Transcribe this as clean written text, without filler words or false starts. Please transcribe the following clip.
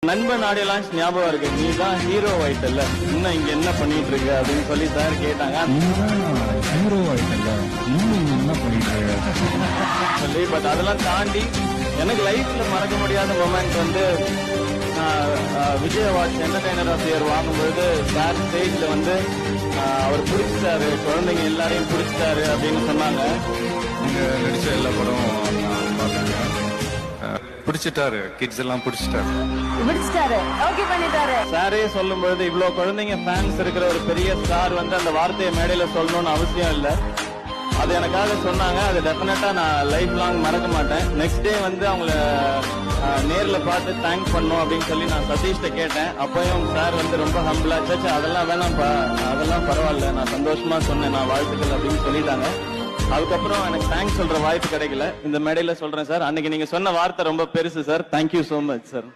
நண்பன் audio launch ஞாபகம் இருக்கு. நீ தான் ஹீரோ ஆயிட்டல்ல, இன்னும் இங்க என்ன பண்ணிட்டு இருக்க அப்படின்னு சொல்லி சார் கேட்டாங்க. ஹீரோ ஆயிட்டல்ல, இன்னும் என்ன பண்ணிட்டு இருக்க சொல்லி பட் அதெல்லாம் தாண்டி எனக்கு லைஃப்ல மறக்க முடியாத மொமெண்ட் வந்து Vijay awards entertainer of year வாங்கும்போது சார் ஸ்டேஜ்ல வந்து அவர் பிடிச்சிட்டாரு, குழந்தைங்க எல்லாரையும் பிடிச்சிட்டாரு அப்படின்னு சொன்னாங்க. நீங்க நடிச்ச எல்லா படம் பிடிச்சிட்டாரு, கிட்ஸ் எல்லாம் பிடிச்சிட்டாரு. சாரே சொல்லும் பொழுது இவ்வளவு குழந்தைங்க ஃபேன்ஸ் இருக்கிற ஒரு பெரிய ஸ்டார் வந்து அந்த வார்த்தையை மேடையில சொல்லணும்னு அவசியம் இல்லை. அது எனக்காக சொன்னாங்க. அது டெஃபினட்டா நான் லைஃப் லாங் மறக்க மாட்டேன். நெக்ஸ்ட் டே வந்து அவங்கள நேர்ல பார்த்து தேங்க் பண்ணோம் அப்படின்னு சொல்லி நான் சதீஷ்ட கேட்டேன். அப்பயும் சார் வந்து ரொம்ப ஹம்பிளா, சச்சா அதெல்லாம் வேணாம்ப்பா, அதெல்லாம் பரவாயில்ல, நான் சந்தோஷமா சொன்னேன், நான் வாழ்த்துக்கள் அப்படின்னு சொல்லிட்டாங்க. அதுக்கப்புறம் எனக்கு தேங்க்ஸ் சொல்ற வாய்ப்பு கிடைக்கல. இந்த மேடையில சொல்றேன் சார், அன்னைக்கு நீங்க சொன்ன வார்த்தை ரொம்ப பெருசு sir. Thank you so much sir.